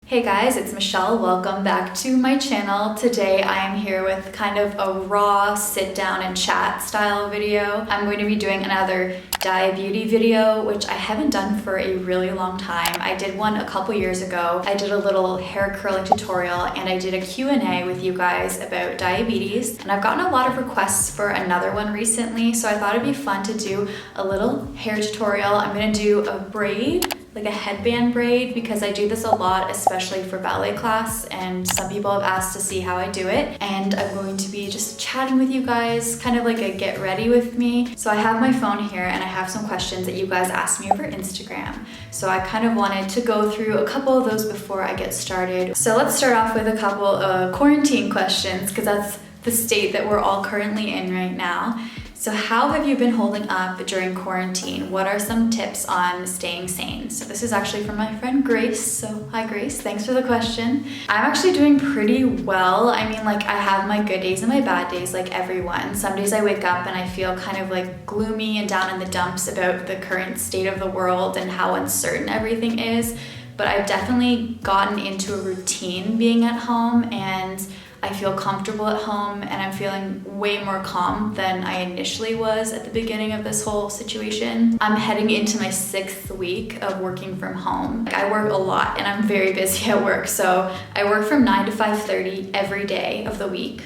Hey guys, it's Michelle. Welcome back to my channel. Today I am here with kind of a raw sit down and chat style video. I'm going to be doing another Diabeauty video, which I haven't done for a really long time. I did one a couple years ago. I did a little hair curling tutorial and I did a Q&A with you guys about diabetes. And I've gotten a lot of requests for another one recently, so I thought it'd be fun to do a little hair tutorial. I'm gonna do a braid, like a headband braid, because I do this a lot, especially for ballet class, and some people have asked to see how I do it. And I'm going to be just chatting with you guys, kind of like a get ready with me. So I have my phone here and I have some questions that you guys asked me over Instagram. So I kind of wanted to go through a couple of those before I get started. So let's start off with a couple of quarantine questions, because that's the state that we're all currently in right now. So how have you been holding up during quarantine? What are some tips on staying sane? So this is actually from my friend Grace. So hi Grace, thanks for the question. I'm actually doing pretty well. I mean, like, I have my good days and my bad days like everyone. Some days I wake up and I feel kind of like gloomy and down in the dumps about the current state of the world and how uncertain everything is. But I've definitely gotten into a routine being at home, and I feel comfortable at home, and I'm feeling way more calm than I initially was at the beginning of this whole situation. I'm heading into my 6th week of working from home. I work a lot and I'm very busy at work. So I work from 9 to 5:30 every day of the week.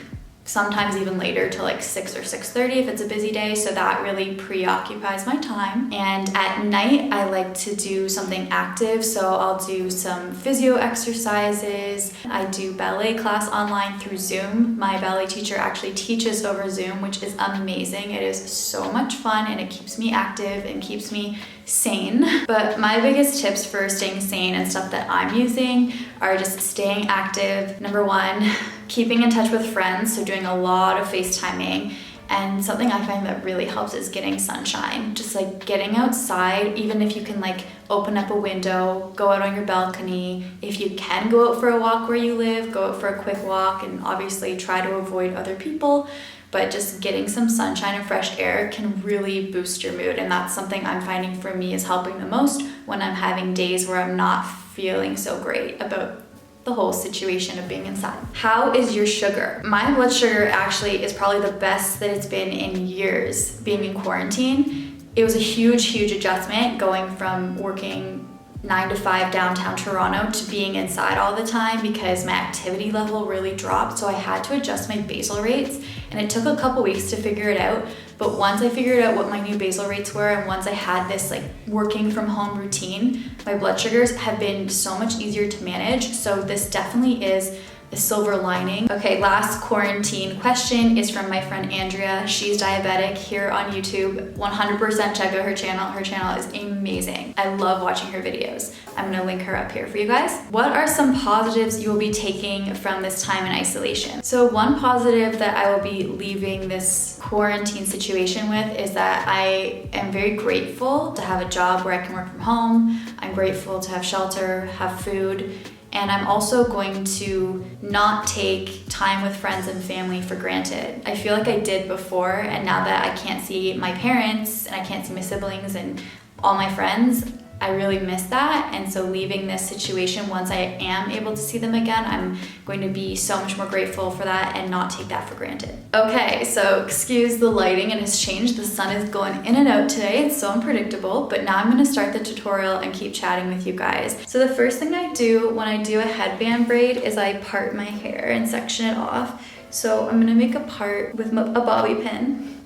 Sometimes even later to like 6 or 6:30 if it's a busy day, so that really preoccupies my time. And at night I like to do something active, so I'll do some physio exercises. I do ballet class online through Zoom. My ballet teacher actually teaches over Zoom, which is amazing. It is so much fun and it keeps me active and keeps me sane. But my biggest tips for staying sane and stuff that I'm using are just staying active. Number one, keeping in touch with friends, so doing a lot of FaceTiming. And something I find that really helps is getting sunshine. Just like getting outside, even if you can like open up a window, go out on your balcony. If you can go out for a walk where you live, go out for a quick walk, and obviously try to avoid other people. But just getting some sunshine and fresh air can really boost your mood. And that's something I'm finding for me is helping the most when I'm having days where I'm not feeling so great about the whole situation of being inside. How is your sugar? My blood sugar actually is probably the best that it's been in years being in quarantine. It was a huge adjustment going from working 9 to 5 downtown Toronto to being inside all the time, because my activity level really dropped. So I had to adjust my basal rates, and it took a couple weeks to figure it out. But once I figured out what my new basal rates were, and once I had this like working from home routine, my blood sugars have been so much easier to manage. So this definitely is a silver lining. Okay, last quarantine question is from my friend Andrea. She's diabetic here on YouTube. 100% check out her channel. Her channel is amazing. I love watching her videos. I'm gonna link her up here for you guys. What are some positives you will be taking from this time in isolation? So one positive that I will be leaving this quarantine situation with is that I am very grateful to have a job where I can work from home. I'm grateful to have shelter, have food. And I'm also going to not take time with friends and family for granted. I feel like I did before, and now that I can't see my parents and I can't see my siblings and all my friends, I really miss that. And so leaving this situation, once I am able to see them again, I'm going to be so much more grateful for that and not take that for granted. Okay, so excuse the lighting, it has changed. The sun is going in and out today. It's so unpredictable, but now I'm gonna start the tutorial and keep chatting with you guys. So the first thing I do when I do a headband braid is I part my hair and section it off. So I'm gonna make a part with a bobby pin.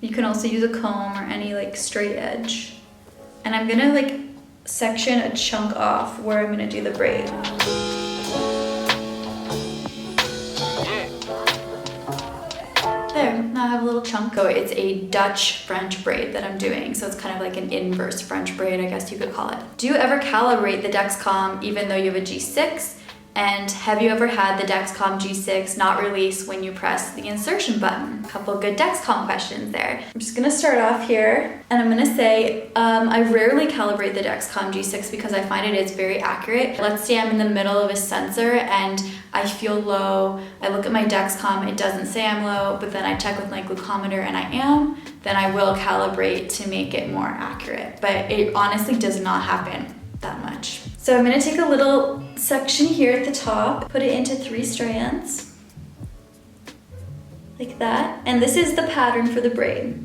You can also use a comb or any like straight edge. And I'm gonna like section a chunk off where I'm gonna do the braid. There, now I have a little chunk. So it's a Dutch French braid that I'm doing. So it's kind of like an inverse French braid, I guess you could call it. Do you ever calibrate the Dexcom even though you have a G6? And have you ever had the Dexcom G6 not release when you press the insertion button? A couple good Dexcom questions there. I'm just gonna start off here, and I'm gonna say I rarely calibrate the Dexcom G6 because I find it is very accurate. Let's say I'm in the middle of a sensor and I feel low. I look at my Dexcom, it doesn't say I'm low, but then I check with my glucometer and I am, then I will calibrate to make it more accurate. But it honestly does not happen that much. So I'm gonna take a little section here at the top, put it into 3 strands, like that. And this is the pattern for the braid.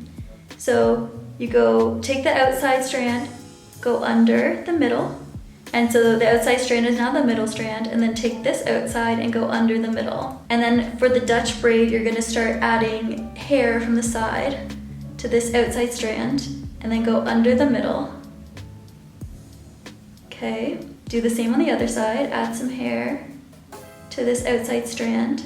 So you take the outside strand, go under the middle, and so the outside strand is now the middle strand, and then take this outside and go under the middle. And then for the Dutch braid, you're gonna start adding hair from the side to this outside strand, and then go under the middle. Okay, do the same on the other side, add some hair to this outside strand,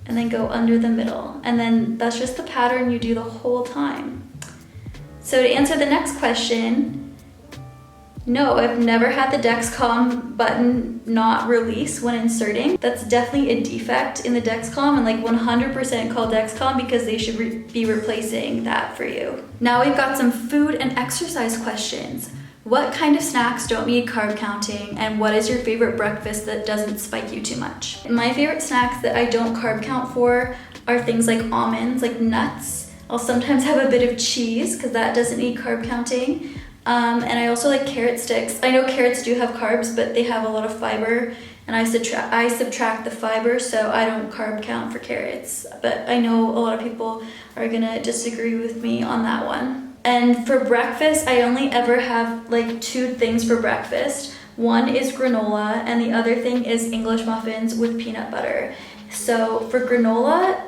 and then go under the middle. And then that's just the pattern you do the whole time. So to answer the next question, no, I've never had the Dexcom button not release when inserting. That's definitely a defect in the Dexcom, and like 100% call Dexcom because they should be replacing that for you. Now we've got some food and exercise questions. What kind of snacks don't need carb counting, and what is your favorite breakfast that doesn't spike you too much? My favorite snacks that I don't carb count for are things like almonds, like nuts. I'll sometimes have a bit of cheese because that doesn't need carb counting. And I also like carrot sticks. I know carrots do have carbs, but they have a lot of fiber, and I subtract the fiber, so I don't carb count for carrots. But I know a lot of people are gonna disagree with me on that one. And for breakfast, I only ever have like 2 things for breakfast. One is granola, and the other thing is English muffins with peanut butter. So for granola,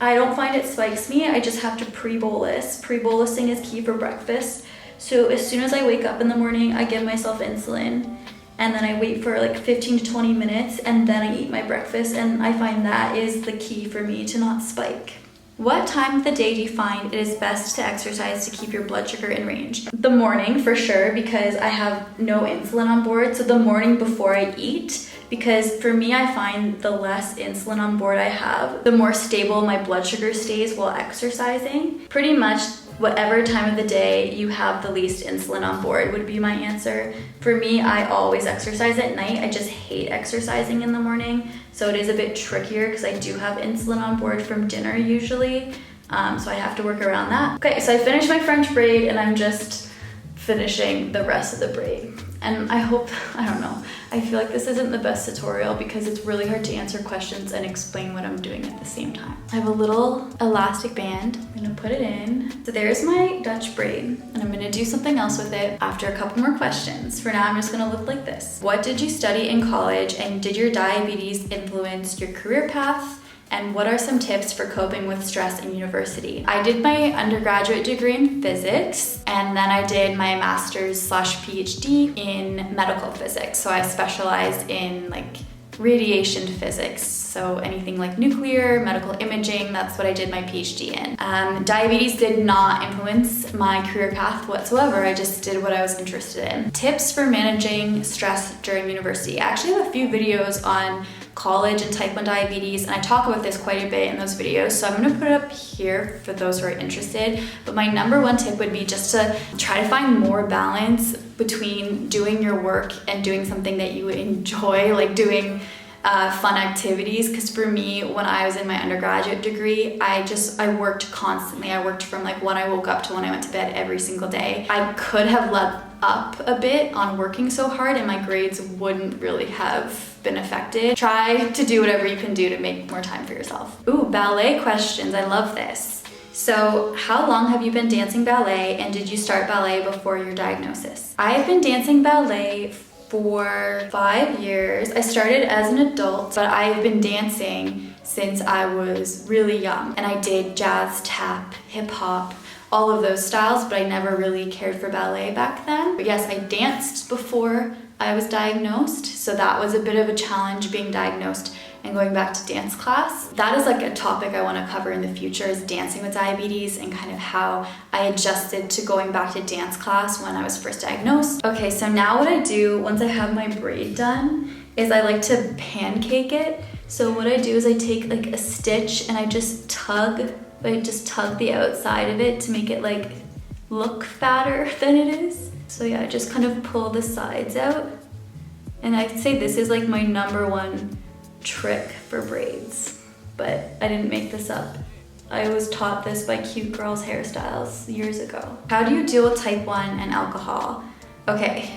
I don't find it spikes me, I just have to pre-bolus. Pre-bolusing is key for breakfast. So as soon as I wake up in the morning, I give myself insulin, and then I wait for like 15 to 20 minutes, and then I eat my breakfast, and I find that is the key for me to not spike. What time of the day do you find it is best to exercise to keep your blood sugar in range? The morning for sure, because I have no insulin on board. So the morning before I eat, because for me, I find the less insulin on board I have, the more stable my blood sugar stays while exercising. Pretty much whatever time of the day you have the least insulin on board would be my answer. For me, I always exercise at night. I just hate exercising in the morning. So it is a bit trickier because I do have insulin on board from dinner usually. So I have to work around that. Okay, so I finished my French braid, and I'm just finishing the rest of the braid. And I don't know, I feel like this isn't the best tutorial because it's really hard to answer questions and explain what I'm doing at the same time. I have a little elastic band. I'm gonna put it in. So there's my Dutch braid, and I'm gonna do something else with it after a couple more questions. For now, I'm just gonna look like this. What did you study in college, and did your diabetes influence your career path? And what are some tips for coping with stress in university? I did my undergraduate degree in physics, and then I did my master's/PhD in medical physics. So I specialized in like radiation physics. So anything like nuclear, medical imaging, that's what I did my PhD in. Diabetes did not influence my career path whatsoever. I just did what I was interested in. Tips for managing stress during university. I actually have a few videos on college and type 1 diabetes, and I talk about this quite a bit in those videos, so I'm gonna put it up here for those who are interested. But my number 1 tip would be just to try to find more balance between doing your work and doing something that you enjoy, like doing fun activities. Because for me, when I was in my undergraduate degree, I worked constantly. I worked from like when I woke up to when I went to bed every single day. I could have let up a bit on working so hard, and my grades wouldn't really have been affected. Try to do whatever you can do to make more time for yourself. Ooh, ballet questions. I love this. So how long have you been dancing ballet, and did you start ballet before your diagnosis? I've been dancing ballet for 5 years. I started as an adult, but I've been dancing since I was really young. And I did jazz, tap, hip hop, all of those styles, but I never really cared for ballet back then. But yes, I danced before I was diagnosed, so that was a bit of a challenge being diagnosed and going back to dance class. That is like a topic I want to cover in the future, is dancing with diabetes and kind of how I adjusted to going back to dance class when I was first diagnosed. Okay, so now what I do once I have my braid done is I like to pancake it. So what I do is I take like a stitch and I just tug the outside of it to make it like look fatter than it is. So yeah, I just kind of pull the sides out. And I'd say this is like my number 1 trick for braids, but I didn't make this up. I was taught this by Cute Girls Hairstyles years ago. How do you deal with type 1 and alcohol? Okay,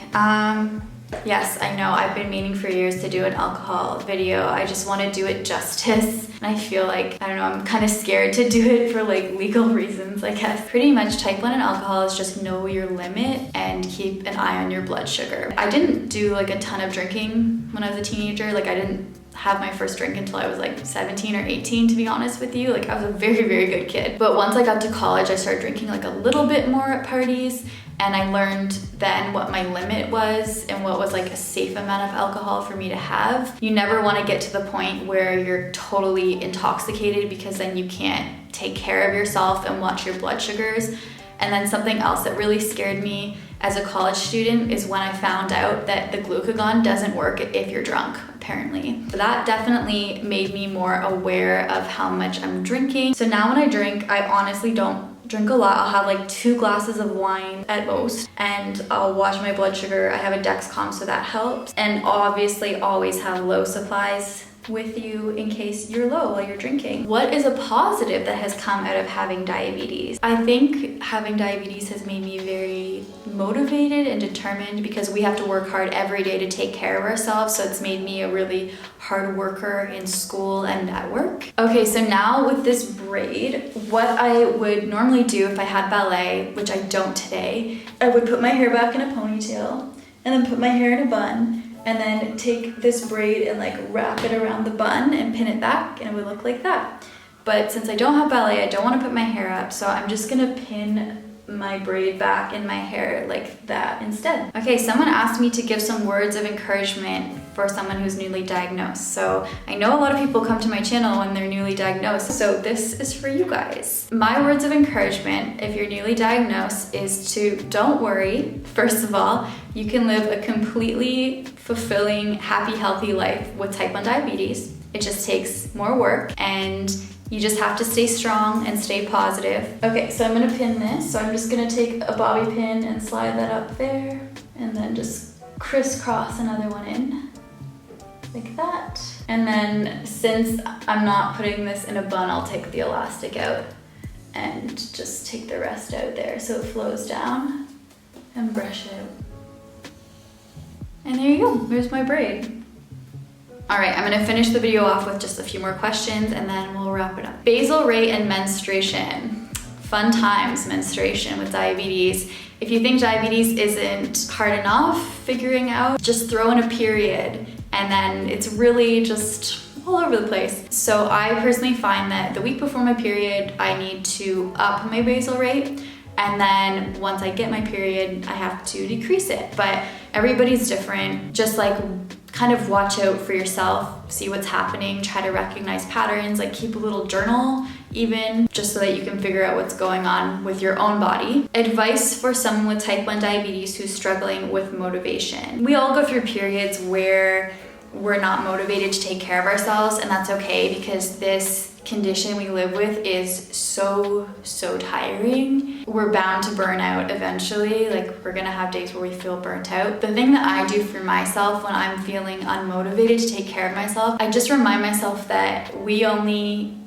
Yes, I know, I've been meaning for years to do an alcohol video. I just want to do it justice. And I feel like, I don't know, I'm kind of scared to do it for like legal reasons, I guess. Pretty much type 1 in alcohol is just know your limit and keep an eye on your blood sugar. I didn't do like a ton of drinking when I was a teenager. Like I didn't have my first drink until I was like 17 or 18, to be honest with you. Like I was a very, very good kid. But once I got to college, I started drinking like a little bit more at parties. And I learned then what my limit was and what was like a safe amount of alcohol for me to have. You never want to get to the point where you're totally intoxicated, because then you can't take care of yourself and watch your blood sugars. And then something else that really scared me as a college student is when I found out that the glucagon doesn't work if you're drunk, apparently. So that definitely made me more aware of how much I'm drinking. So now when I drink, I honestly don't drink a lot. I'll have like 2 glasses of wine at most, and I'll watch my blood sugar. I have a Dexcom, so that helps. And obviously always have low supplies with you in case you're low while you're drinking. What is a positive that has come out of having diabetes? I think having diabetes has made me very motivated and determined, because we have to work hard every day to take care of ourselves. So it's made me a really hard worker in school and at work. Okay, so now with this braid, what I would normally do if I had ballet, which I don't today, I would put my hair back in a ponytail and then put my hair in a bun, and then take this braid and like wrap it around the bun and pin it back, and it would look like that. But since I don't have ballet, I don't want to put my hair up, so I'm just gonna pin my braid back in my hair like that instead. Okay, someone asked me to give some words of encouragement for someone who's newly diagnosed. So I know a lot of people come to my channel when they're newly diagnosed, so this is for you guys. My words of encouragement if you're newly diagnosed is to don't worry. First of all, you can live a completely fulfilling, happy, healthy life with type 1 diabetes. It just takes more work, and you just have to stay strong and stay positive. Okay, so I'm gonna pin this. So I'm just gonna take a bobby pin and slide that up there, and then just crisscross another one in, like that. And then since I'm not putting this in a bun, I'll take the elastic out and just take the rest out there so it flows down, and brush it out. And there you go, there's my braid. All right, I'm gonna finish the video off with just a few more questions and then we'll wrap it up. Basal rate and menstruation. Fun times, menstruation with diabetes. If you think diabetes isn't hard enough figuring out, just throw in a period, and then it's really just all over the place. So I personally find that the week before my period, I need to up my basal rate, and then once I get my period, I have to decrease it. But everybody's different. Just like kind of watch out for yourself, see what's happening, try to recognize patterns, like keep a little journal even, just so that you can figure out what's going on with your own body. Advice for someone with type 1 diabetes who's struggling with motivation. We all go through periods where we're not motivated to take care of ourselves, and that's okay, because this condition we live with is so tiring. We're bound to burn out eventually. Like, we're gonna have days where we feel burnt out. The thing that I do for myself when I'm feeling unmotivated to take care of myself, I just remind myself that we only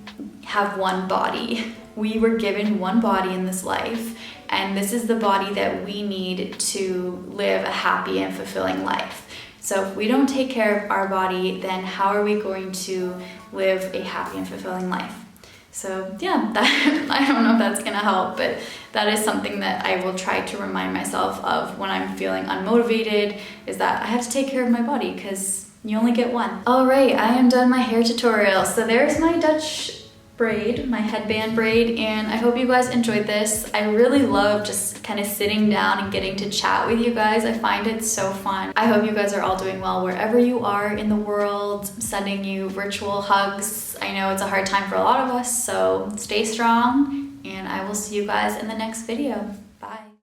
have one body. We were given one body in this life, and this is the body that we need to live a happy and fulfilling life. So if we don't take care of our body, then how are we going to live a happy and fulfilling life? So yeah, I don't know if that's gonna help, but that is something that I will try to remind myself of when I'm feeling unmotivated, is that I have to take care of my body, because you only get one. All right, I am done my hair tutorial. So there's my Dutch braid, my headband braid, and I hope you guys enjoyed this. I really love just kind of sitting down and getting to chat with you guys. I find it so fun. I hope you guys are all doing well wherever you are in the world. I'm sending you virtual hugs. I know it's a hard time for a lot of us, so stay strong, and I will see you guys in the next video.